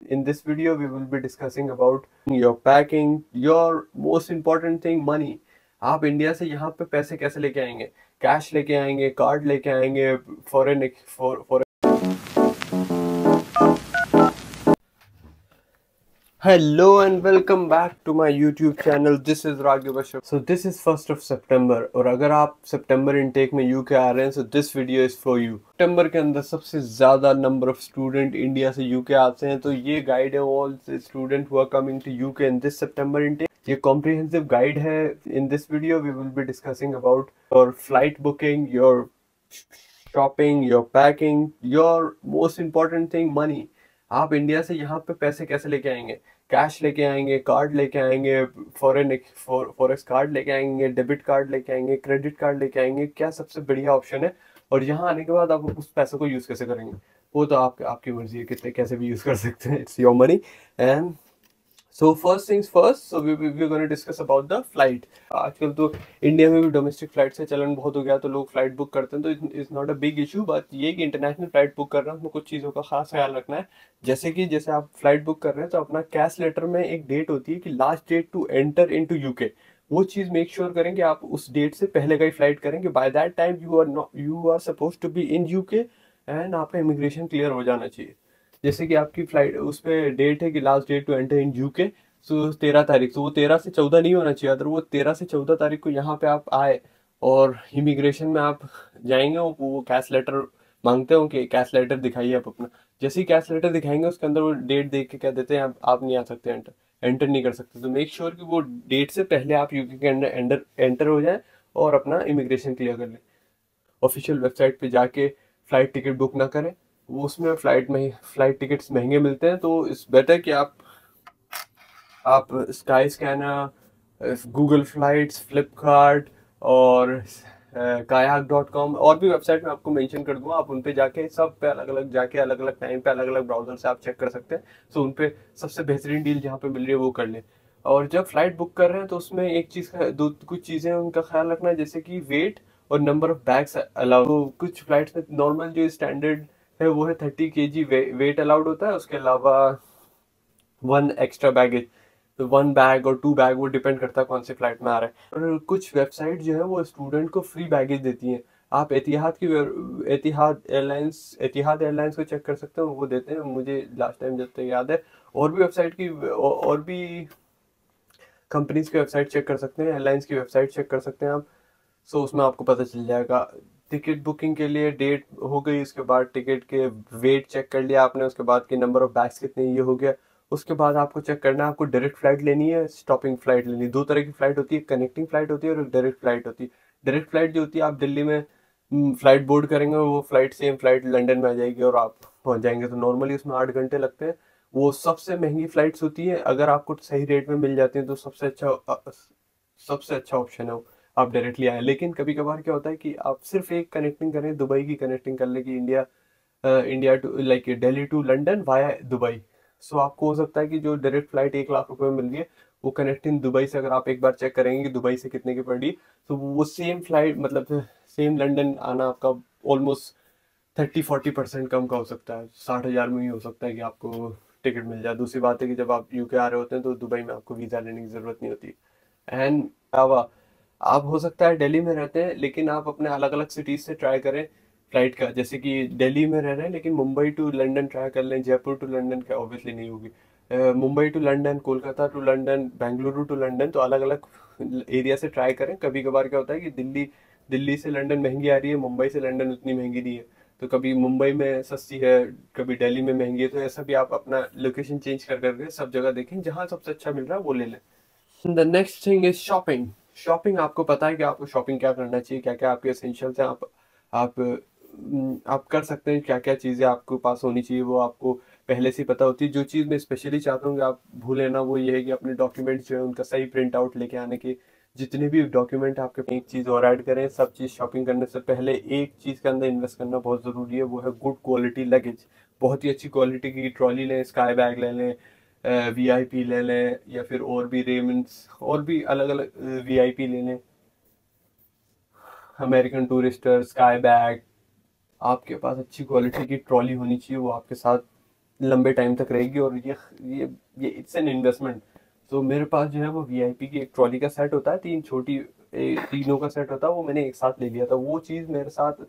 In this video, we will be discussing about your packing, your most important thing, money. आप India से यहाँ पे पैसे कैसे लेके आएंगे? कैश लेके आएंगे, कार्ड लेके आएंगे, foreign for Hello and welcome back to my YouTube channel. This is Raghav Ashok. So this is 1st of September और अगर आप सितंबर इनटेक में यूके आ रहे हैं so this video is for you. सितंबर के अंदर सबसे ज़्यादा नंबर ऑफ स्टूडेंट इंडिया से यूके आते हैं तो ये गाइड है all student who are coming to UK in this September intake. ये कॉम्प्रिहेंसिव गाइड है. In this video we will be discussing about your flight booking, your shopping, your packing, your most important thing money. आप India से यहाँ पे पैसे कैसे लेके आएंगे? कैश लेके आएंगे, कार्ड लेके आएंगे, फॉरेक्स कार्ड लेके आएंगे, डेबिट कार्ड लेके आएंगे, क्रेडिट कार्ड लेके आएंगे, क्या सबसे बढ़िया ऑप्शन है? और यहाँ आने के बाद आप उस पैसे को यूज़ कैसे करेंगे वो तो आपकी मर्जी है, कितने कैसे भी यूज़ कर सकते हैं. It's your money. And so first things first, so we gonna discuss about the flight. आजकल तो इंडिया में भी डोमेस्टिक फ्लाइट से चलन बहुत हो गया तो लोग फ्लाइट बुक करते हैं तो it's not a big issue. But ये कि इंटरनेशनल फ्लाइट बुक कर रहे हैं उसमें कुछ चीज़ों का खास ख्याल रखना है. जैसे आप फ्लाइट बुक कर रहे हैं तो अपना कैश लेटर में एक डेट होती है कि last date to enter into UK. वो चीज़ मेक श्योर करें कि आप उस डेट से पहले का ही फ्लाइट करें कि by that time you are suppose to be in UK and आपका इमिग्रेशन क्लियर हो जाना चाहिए. जैसे कि आपकी फ्लाइट उस पर डेट है कि last date to enter in UK so 13 तारीख, तो वो 13 से 14 नहीं होना चाहिए. अगर वो 13 से 14 तारीख को यहाँ पे आप आए और इमिग्रेशन में आप जाएंगे वो कैश लेटर मांगते हो कि कैश लेटर दिखाइए आप अपना. जैसे ही कैश लेटर दिखाएंगे उसके अंदर वो डेट देख के क्या देते हैं आप नहीं आ सकते, एंटर नहीं कर सकते. तो मेक श्योर कि वो डेट से पहले आप यूके के अंदर एंटर हो जाए और अपना इमिग्रेशन क्लियर कर लें. ऑफिशियल वेबसाइट पे जाके फ्लाइट टिकट बुक ना करें. वो उसमें फ्लाइट टिकट्स महंगे मिलते हैं तो इट्स बेटर कि आप sky scanner, Google flights, Flipkart और kayak.com और भी वेबसाइट में आपको मेंशन कर दूंगा. आप उन पे जाके सब पे अलग अलग जाके अलग अलग टाइम पे अलग अलग ब्राउजर से आप चेक कर सकते हैं. सो उन पे सबसे बेहतरीन डील जहाँ पे मिल रही है वो कर लें. और जब फ्लाइट बुक कर रहे हैं तो उसमें एक चीज़ का कुछ चीज़ें उनका ख्याल रखना है जैसे कि वेट और नंबर ऑफ बैग्स अलाउड. तो कुछ फ्लाइट्स में नॉर्मल जो स्टैंडर्ड है वो है 30 kg वेट अलाउड होता है. उसके अलावा 1 एक्स्ट्रा बैगेज, तो 1 बैग और 2 बैग वो डिपेंड करता है कौन सी फ्लाइट में आ रहा है. और कुछ वेबसाइट जो है वो स्टूडेंट को फ्री बैगेज देती हैं. आप एतिहाद एयरलाइंस को चेक कर सकते हो, वो देते हैं. मुझे लास्ट टाइम जब तक याद है और भी वेबसाइट की और भी कंपनीज की वेबसाइट चेक कर सकते हैं, एयरलाइंस की वेबसाइट चेक कर सकते हैं आप. सो उसमें आपको पता चल जाएगा. टिकट बुकिंग के लिए डेट हो गई, उसके बाद टिकट के वेट चेक कर लिया आपने, उसके बाद की नंबर ऑफ बैग्स कितने ये हो गया. उसके बाद आपको चेक करना है आपको डायरेक्ट फ्लाइट लेनी है, स्टॉपिंग फ्लाइट लेनी है. दो तरह की फ्लाइट होती है, कनेक्टिंग फ्लाइट होती है और डायरेक्ट फ्लाइट होती है. डायरेक्ट फ्लाइट जो होती है आप दिल्ली में फ्लाइट बोर्ड करेंगे वो फ्लाइट सेम फ्लाइट लंदन में आ जाएगी और आप पहुंच जाएंगे. तो नॉर्मली उसमें 8 घंटे लगते हैं. वो सबसे महंगी फ्लाइट्स होती है. अगर आपको सही रेट में मिल जाती है तो सबसे अच्छा ऑप्शन है वो, आप डायरेक्टली आए. लेकिन कभी कभार क्या होता है कि आप सिर्फ एक कनेक्टिंग करें, दुबई की कनेक्टिंग कर ले कि India to like Delhi to London via Dubai. So आपको हो सकता है कि जो डायरेक्ट फ्लाइट 1 लाख रुपए में मिल रही है वो कनेक्टिंग दुबई से अगर आप एक बार चेक करेंगे कि दुबई से कितने की पड़ रही है तो वो सेम फ्लाइट मतलब सेम लंदन आना आपका ऑलमोस्ट 30-40% कम का हो सकता है. 60,000 में ही हो सकता है कि आपको टिकट मिल जाए. दूसरी बात है कि जब आप यूके आ रहे होते हैं तो दुबई में आपको वीज़ा लेने की ज़रूरत नहीं होती. एंड आप हो सकता है दिल्ली में रहते हैं लेकिन आप अपने अलग अलग सिटीज से ट्राई करें फ्लाइट का. जैसे कि दिल्ली में रह रहे हैं लेकिन मुंबई टू लंदन ट्राई कर लें. जयपुर टू लंदन का ऑब्वियसली नहीं होगी. Mumbai to London, Kolkata to London, Bengaluru to London, तो अलग अलग एरिया से ट्राई करें. कभी कभार क्या होता है कि दिल्ली से लंदन महंगी आ रही है, मुंबई से लंदन उतनी महंगी नहीं है. तो कभी मुंबई में सस्ती है, कभी दिल्ली में महंगी है. तो ऐसा भी आप अपना लोकेशन चेंज कर करके सब जगह देखें, जहाँ सबसे अच्छा मिल रहा है वो ले लें. The next thing is shopping. Shopping आपको पता है कि आपको शॉपिंग क्या करना चाहिए, क्या क्या आपके एसेंशियल्स हैं. आप कर सकते हैं. क्या क्या चीज़ें आपके पास होनी चाहिए वो आपको पहले से ही पता होती है. जो चीज़ मैं स्पेशली चाहता हूँ कि आप भूलें ना वो ये है कि अपने डॉक्यूमेंट्स जो है उनका सही प्रिंट आउट लेके आने के. जितने भी डॉक्यूमेंट आपके, एक चीज़ और ऐड करें, सब चीज़ शॉपिंग करने से पहले एक चीज़ के अंदर इन्वेस्ट करना बहुत ज़रूरी है, वो है गुड क्वालिटी लगेज. बहुत ही अच्छी क्वालिटी की ट्रॉली लें, स्काई बैग ले लें, वीआईपी ले लें, या फिर और भी रेमंड्स और भी अलग अलग वीआईपी ले लें, अमेरिकन टूरिस्टर, स्काई बैग. आपके पास अच्छी क्वालिटी की ट्रॉली होनी चाहिए वो आपके साथ लंबे टाइम तक रहेगी, और ये इट्स एन इन्वेस्टमेंट। तो मेरे पास जो है वो वीआईपी की एक ट्रॉली का सेट होता है, तीनों का सेट होता है, वो मैंने एक साथ ले लिया था। वो चीज़ मेरे साथ,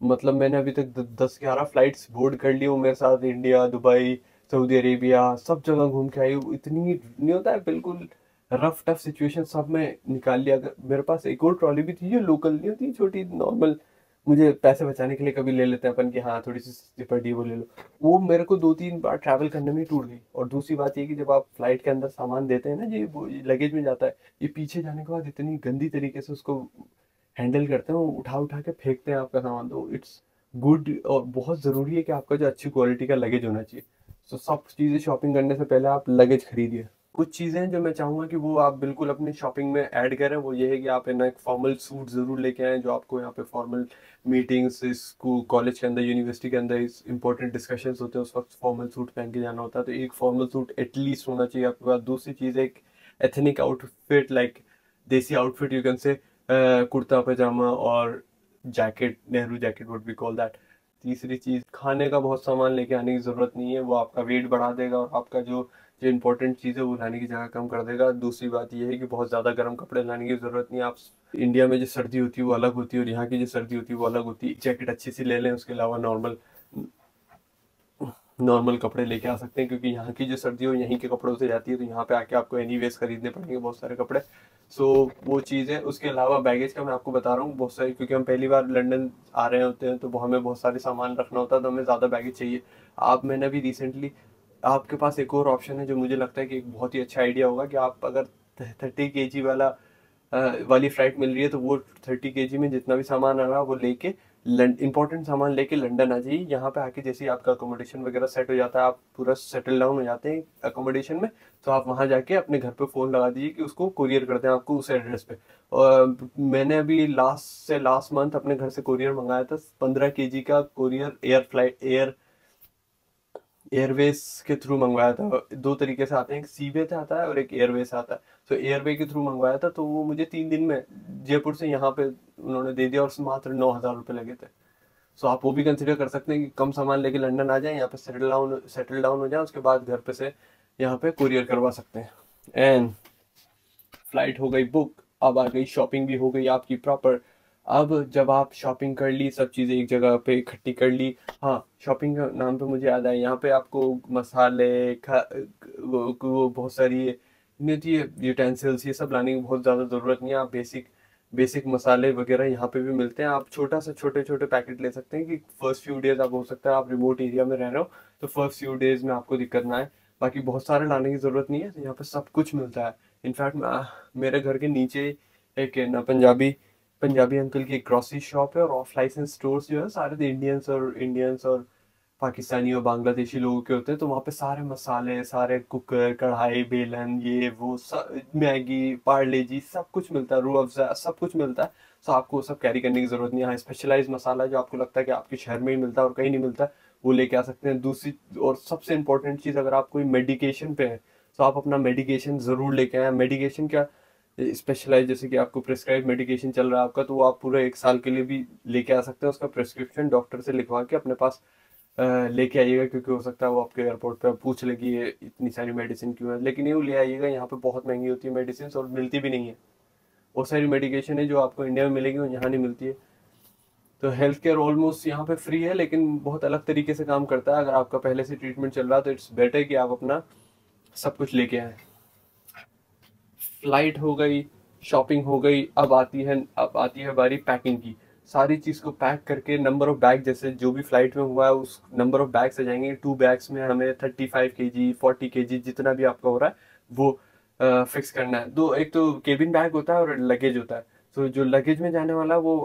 मतलब मैंने अभी तक 10-11 फ्लाइट्स बोर्ड कर ली हूँ मेरे साथ, इंडिया, दुबई, सऊदी अरेबिया, सब जगह घूम के आई हूँ। इतनी नहीं होता है, बिल्कुल रफ टफ सिचुएशन सब में निकाल लिया। अगर मेरे पास एक और ट्रॉली भी थी जो लोकल नहीं होती, छोटी नॉर्मल, मुझे पैसे बचाने के लिए कभी ले लेते हैं अपन कि हाँ थोड़ी सी सस्ती पड़ी है वो ले लो, वो मेरे को 2-3 बार ट्रैवल करने में ही टूट गई। और दूसरी बात ये कि जब आप फ्लाइट के अंदर सामान देते हैं ना, ये लगेज में जाता है, ये पीछे जाने के बाद इतनी गंदी तरीके से उसको हैंडल करते हैं, वो उठा उठा के फेंकते हैं आपका सामान। तो इट्स गुड, और बहुत ज़रूरी है कि आपका जो अच्छी क्वालिटी का लगेज होना चाहिए। तो सब चीज़ें शॉपिंग करने से पहले आप लगेज खरीदिए। कुछ चीज़ें जो मैं चाहूँगा कि वो आप बिल्कुल अपनी शॉपिंग में ऐड करें, वो ये है कि आप है ना एक फॉर्मल सूट ज़रूर लेके आएँ, जो आपको यहाँ पे फॉर्मल मीटिंग्स, स्कूल कॉलेज के अंदर, यूनिवर्सिटी के अंदर इस इंपॉर्टेंट डिस्कशंस होते हैं, उस वक्त फॉर्मल सूट पहन के जाना होता है। तो एक फॉर्मल सूट एटलीस्ट होना चाहिए आपके पास। दूसरी चीज़ है एक ethnic outfit, like desi outfit you can say, kurta pajama और jacket, Nehru jacket would be call that. तीसरी चीज़, खाने का बहुत सामान लेके आने की ज़रूरत नहीं है, वो आपका वेट बढ़ा देगा और आपका जो इंपॉर्टेंट चीज़ है वो लाने की जगह कम कर देगा। दूसरी बात ये है कि बहुत ज़्यादा गर्म कपड़े लाने की ज़रूरत नहीं है। आप इंडिया में जो सर्दी होती है वो अलग होती है, और यहाँ की जो सर्दी होती है वो अलग होती है। जैकेट अच्छी सी ले लें, उसके अलावा नॉर्मल नॉर्मल कपड़े लेके आ सकते हैं, क्योंकि यहाँ की जो सर्दी हो यहीं के कपड़ों से जाती है, तो यहाँ पे आके आपको एनीवेज खरीदने पड़ेंगे बहुत सारे कपड़े। सो वो चीज़ है। उसके अलावा बैगेज का मैं आपको बता रहा हूँ बहुत सारी, क्योंकि हम पहली बार लंदन आ रहे होते हैं, तो वो हमें बहुत सारे सामान रखना होता है, तो हमें ज़्यादा बैगेज चाहिए। मैंने भी रिसेंटली, आपके पास एक और ऑप्शन है जो मुझे लगता है कि एक बहुत ही अच्छा आइडिया होगा, कि आप अगर 30 kg वाली फ्लाइट मिल रही है, तो वो 30 kg में जितना भी सामान आ रहा है वो लेके, इंपॉर्टेंट सामान लेके लंदन आ जाइए। यहाँ पे आके जैसे ही आपका अकोमोडेशन वगैरह सेट हो जाता है, आप पूरा सेटल डाउन हो जाते हैं अकोमोडेशन में, तो आप वहाँ जाके अपने घर पे फ़ोन लगा दीजिए कि उसको कुरियर कर दें आपको उस एड्रेस पे। और मैंने अभी लास्ट मंथ अपने घर से कुरियर मंगाया था, 15 kg का कुरियर, एयरवेज के थ्रू मंगवाया था। दो तरीके से आते हैं, एक सीवे से आता है और एक एयरवे से आता है। तो एयरवे के थ्रू मंगवाया था, तो वो मुझे 3 दिन में जयपुर से यहाँ पे उन्होंने दे दिया, और मात्र 9,000 रुपये लगे थे। सो आप वो भी कंसिडर कर सकते हैं कि कम सामान लेके लंदन आ जाए, यहाँ पे सेटल डाउन हो जाए, उसके बाद घर पे से यहाँ पे कुरियर करवा सकते हैं। एंड फ्लाइट हो गई बुक, अब आ गई शॉपिंग भी हो गई आपकी प्रॉपर। अब जब आप शॉपिंग कर ली, सब चीज़ें एक जगह पे इकट्ठी कर ली, हाँ, शॉपिंग का नाम पे मुझे याद आया, यहाँ पे आपको मसाले, वो बहुत सारी नहीं होती है यूटेंसिल्स, ये सब लाने की बहुत ज़्यादा ज़रूरत नहीं है। आप बेसिक बेसिक मसाले वगैरह यहाँ पे भी मिलते हैं। आप छोटा सा छोटे छोटे पैकेट ले सकते हैं, कि फर्स्ट फ्यू डेज आप, हो सकता है आप रिमोट एरिया में रह रहे हो, तो फर्स्ट फ्यू डेज में आपको दिक्कत ना आए। बाकी बहुत सारे लाने की ज़रूरत नहीं है, तो यहाँ पे सब कुछ मिलता है। इनफैक्ट मेरे घर के नीचे एक है ना पंजाबी पंजाबी अंकल की एक ग्रॉसरी शॉप है, और ऑफ लाइसेंस स्टोर्स जो है सारे इंडियंस और पाकिस्तानी और बांग्लादेशी लोगों के होते हैं। तो वहाँ पे सारे मसाले, सारे कुकर, कढ़ाई, बेलन, ये वो सब, मैगी, पार्ले जी, सब कुछ मिलता है, रूह अफ़ज़ा, सब कुछ मिलता है। तो आपको वो सब कैरी करने की ज़रूरत नहीं है। हाँ, स्पेशलाइज मसाला जो आपको लगता है कि आपके शहर में ही मिलता है और कहीं नहीं मिलता है, वो लेके आ सकते हैं। दूसरी और सबसे इंपॉर्टेंट चीज़, अगर आप कोई मेडिकेशन पे है, तो आप अपना मेडिकेशन ज़रूर लेके आएँ। मेडिकेशन क्या, स्पेशलाइज, जैसे कि आपको प्रिस्क्राइब मेडिकेशन चल रहा है आपका, तो वो आप पूरा 1 साल के लिए भी लेके आ सकते हैं। उसका प्रिस्क्रिप्शन डॉक्टर से लिखवा के अपने पास लेके आइएगा, क्योंकि हो सकता है वो आपके एयरपोर्ट पे पूछ ले कि ये इतनी सारी मेडिसिन क्यों है, लेकिन ये ले आइएगा। यहाँ पे बहुत महंगी होती है मेडिसिन, और मिलती भी नहीं है। बहुत सारी मेडिकेशन है जो आपको इंडिया में मिलेगी, वो यहाँ नहीं मिलती है। तो हेल्थ केयर ऑलमोस्ट यहाँ पे फ्री है, लेकिन बहुत अलग तरीके से काम करता है। अगर आपका पहले से ट्रीटमेंट चल रहा है, तो इट्स बेटर कि आप अपना सब कुछ लेके आए। फ्लाइट हो गई, शॉपिंग हो गई, अब आती है बारी पैकिंग की। सारी चीज़ को पैक करके, नंबर ऑफ बैग जैसे जो भी फ्लाइट में हुआ है उस नंबर ऑफ बैग से जाएंगे। 2 बैग्स में हमें 35 kg, 40 kg, जितना भी आपका हो रहा है वो फिक्स करना है। एक तो केबिन बैग होता है और लगेज होता है। तो जो लगेज में जाने वाला है वो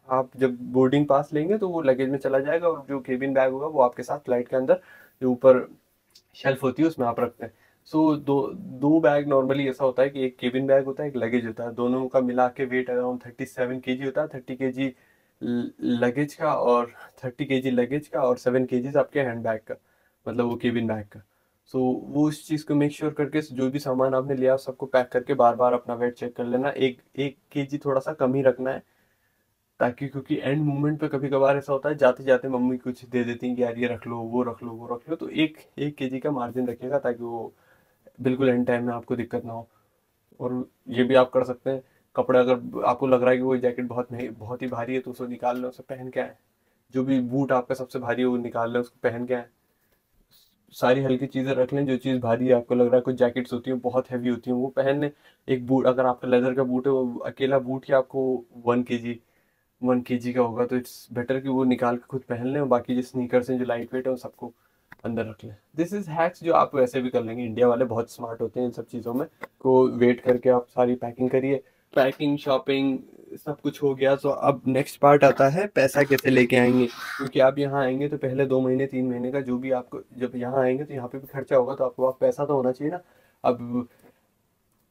आप जब बोर्डिंग पास लेंगे तो वो लगेज में चला जाएगा, और जो केबिन बैग होगा वो आपके साथ फ्लाइट के अंदर, जो ऊपर शेल्फ होती है उसमें आप रखते हैं। सो दो दो बैग नॉर्मली ऐसा होता है कि एक केबिन बैग होता है, एक लगेज होता है। दोनों का मिला के वेट अराउंड 37 kg होता है। 30 kg लगेज का, और 30 kg लगेज का, और 7 kg आपके हैंड बैग का, मतलब वो केबिन बैग का। सो वो उस चीज़ को मेक श्योर करके, जो भी सामान आपने लिया सबको पैक करके बार बार अपना वेट चेक कर लेना। एक एक केजी थोड़ा सा कम ही रखना है, ताकि, क्योंकि एंड मोमेंट पे कभी कभार ऐसा होता है जाते जाते मम्मी कुछ दे देती हैं कि यार ये रख लो, वो रख लो, वो रख लो, तो एक 1 kg का मार्जिन रखिएगा ताकि वो बिल्कुल एंड टाइम में आपको दिक्कत ना हो। और ये भी आप कर सकते हैं, कपड़ा अगर आपको लग रहा है कि वो जैकेट बहुत ही भारी है तो उसको निकाल लें, उसे पहन के आए। जो भी बूट आपका सबसे भारी है वो निकाल लें, उसको पहन के आए। सारी हल्की चीजें रख लें, जो चीज भारी है आपको लग रहा है, कुछ जैकेट्स होती हैं बहुत हैवी होती हैं वो पहन लें। एक बूट अगर आपका लेदर का बूट है, वो अकेला बूट ही आपको 1 kg का होगा, तो इट्स बेटर कि वो निकाल के खुद पहन लें, और बाकी जो स्नीकर्स हैं जो लाइट वेट है उन सबको अंदर रख लें। दिस इज हैक्स जो आप वैसे भी कर लेंगे, इंडिया वाले बहुत स्मार्ट होते हैं इन सब चीज़ों में। को वेट करके आप सारी पैकिंग करिए। पैकिंग, शॉपिंग, सब कुछ हो गया, तो अब नेक्स्ट पार्ट आता है पैसा कैसे लेके आएंगे। क्योंकि आप यहाँ आएंगे तो पहले 2 महीने 3 महीने का जो भी आपको, जब यहाँ आएंगे तो यहाँ पे भी खर्चा होगा, तो आपको पास पैसा तो होना चाहिए ना। अब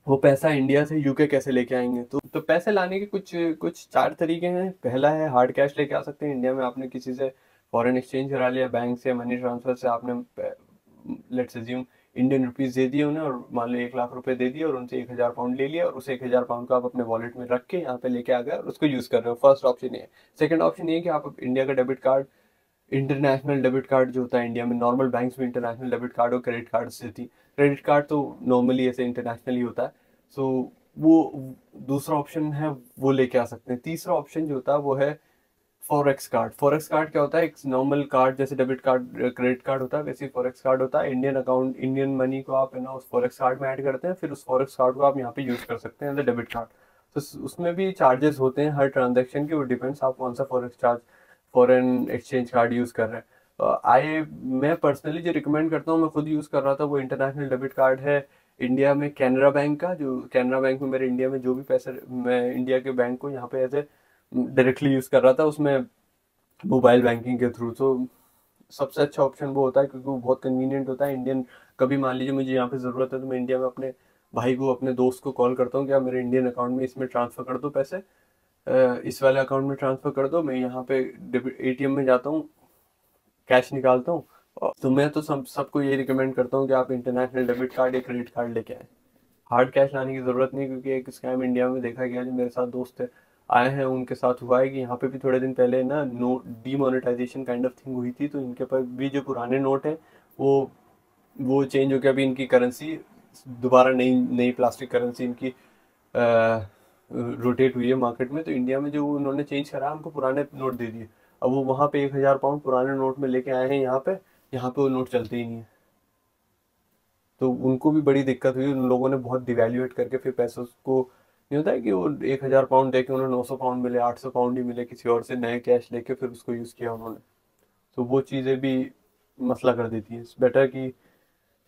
वो पैसा इंडिया से यूके कैसे लेके आएंगे, तो पैसे लाने के कुछ कुछ 4 तरीके हैं। पहला है हार्ड कैश लेके आ सकते हैं। इंडिया में आपने किसी से फॉरेन एक्सचेंज करा लिया, बैंक से मनी ट्रांसफर से आपने लेट्स अज्यूम इंडियन रुपीज दे दिए उन्हें, और मान लो 1 लाख रुपए दे दिए, और उनसे 1,000 पाउंड ले लिया, और उस 1,000 पाउंड को आप अपने वॉलेट में रख के यहाँ पे लेके आ गए और उसको यूज कर रहे हो। फर्स्ट ऑप्शन ये है। सेकंड ऑप्शन ये है कि आप इंडिया का debit card, international debit card जो होता है इंडिया में, नॉर्मल बैंक्स में इंटरनेशनल डेबिट कार्ड और क्रेडिट कार्ड से थी। क्रेडिट कार्ड तो नॉर्मली ऐसे इंटरनेशनल ही होता है। सो वो दूसरा ऑप्शन है, वो लेके आ सकते हैं। तीसरा ऑप्शन जो होता है वो है फॉरेक्स कार्ड। फॉरेक्स कार्ड क्या होता है, एक नॉर्मल कार्ड जैसे डेबिट कार्ड क्रेडिट कार्ड होता है, वैसे फॉरेक्स कार्ड होता है। इंडियन अकाउंट, इंडियन मनी को आप है ना उस फॉरेक्स कार्ड में ऐड करते हैं, फिर उस फॉरेक्स कार्ड को आप यहाँ पे यूज कर सकते हैं एज डेबिट कार्ड। तो उसमें भी चार्जेस होते हैं हर ट्रांजेक्शन के, वो डिपेंड्स आप कौन सा forex charge, foreign exchange card use कर रहे हैं। मैं पर्सनली जो रिकमेंड करता हूँ, मैं खुद यूज कर रहा था, वो इंटरनेशनल डेबिट कार्ड है इंडिया में कैनरा बैंक का। जो कैनरा बैंक में मेरे इंडिया में जो भी पैसे, मैं इंडिया के बैंक को यहाँ पे ऐसे डायरेक्टली यूज कर रहा था उसमें, मोबाइल बैंकिंग के थ्रू। तो सबसे अच्छा ऑप्शन वो होता है, क्योंकि वो बहुत कन्वीनियंट होता है। इंडियन, कभी मान लीजिए मुझे यहाँ पे ज़रूरत है तो मैं इंडिया में अपने भाई को, अपने दोस्त को कॉल करता हूँ कि आप मेरे इंडियन अकाउंट में इसमें ट्रांसफ़र कर दो पैसे, इस वाले अकाउंट में ट्रांसफ़र कर दो। मैं यहाँ पे एटीएम में जाता हूँ, कैश निकालता हूँ। तो मैं तो सबको ये रिकमेंड करता हूँ कि आप इंटरनेशनल डेबिट कार्ड या क्रेडिट कार्ड लेके आए। हार्ड कैश लाने की ज़रूरत नहीं, क्योंकि एक स्कैम इंडिया में देखा गया, जो मेरे साथ दोस्त है आए हैं उनके साथ हुआ है कि यहाँ पे भी थोड़े दिन पहले ना note demonetisation kind of thing हुई थी, तो इनके पास भी जो पुराने नोट है वो चेंज हो गया। अभी इनकी करेंसी दोबारा नई नई प्लास्टिक करेंसी इनकी रोटेट हुई है मार्केट में। तो इंडिया में जो उन्होंने चेंज करा, हमको पुराने नोट दे दिए। अब वो वहाँ पे 1,000 पाउंड पुराने नोट में लेके आए हैं यहाँ पे वो नोट चलते ही नहीं है। तो उनको भी बड़ी दिक्कत हुई, उन लोगों ने बहुत डिवैल्यूएट करके फिर पैसों को, नहीं होता है कि वो 1,000 पाउंड देके उन्हें 900 पाउंड मिले, 800 पाउंड ही मिले किसी और से, नए कैश लेके फिर उसको यूज़ किया उन्होंने। तो वो चीज़ें भी मसला कर देती है। बेटर कि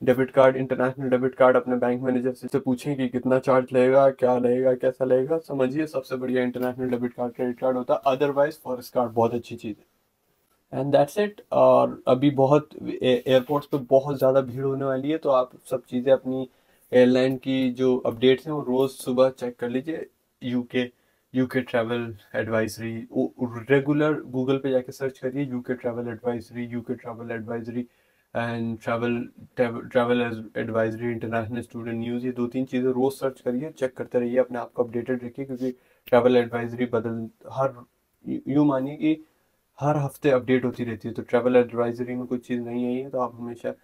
debit card, international debit card अपने बैंक मैनेजर से पूछें कि कितना चार्ज लगेगा, क्या लगेगा, कैसा लगेगा, समझिए। सबसे बढ़िया international debit card, credit card होता है। अदरवाइज फॉरेस्ट कार्ड बहुत अच्छी चीज़ है। And that's it. और अभी बहुत एयरपोर्ट्स पे बहुत ज़्यादा भीड़ होने वाली है, तो आप सब चीज़ें अपनी एयरलाइन की जो अपडेट्स हैं वो रोज़ सुबह चेक कर लीजिए। UK UK travel advisory, regular Google पे जाके सर्च करिए, UK travel advisory, UK travel advisory and travel travel advisory, international student news. ये 2-3 चीज़ें रोज़ सर्च करिए, चेक करते रहिए, अपने आप को अपडेटेड रखिए, क्योंकि ट्रैवल एडवाइजरी हर, यूँ मानिए कि हर हफ्ते अपडेट होती रहती है। तो ट्रैवल एडवाइजरी में कुछ चीज़ नहीं आई है तो आप हमेशा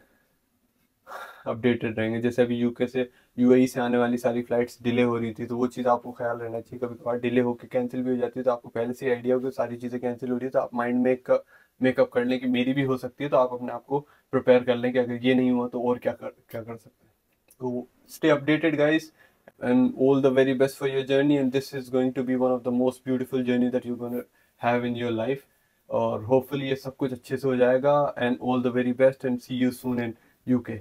अपडेटेड रहेंगे। जैसे अभी यूके से, यूएई से आने वाली सारी फ्लाइट्स डिले हो रही थी, तो वो चीज़ आपको ख्याल रहना चाहिए। कभी कभार डिले होकर कैंसिल भी हो जाती है, तो आपको पहले से आइडिया हो कि सारी चीज़ें कैंसिल हो रही है, तो आप माइंड मेकअप कर लें कि मेरी भी हो सकती है, तो आप अपने आप को प्रिपेयर कर लें कि अगर ये नहीं हुआ तो और क्या कर सकते हैं। तो stay updated guys, and all the very best for your journey, and this is going to be one of the most beautiful journey that you're going to have in your life, और hopefully ये सब कुछ अच्छे से हो जाएगा। and all the very best and see you soon in UK.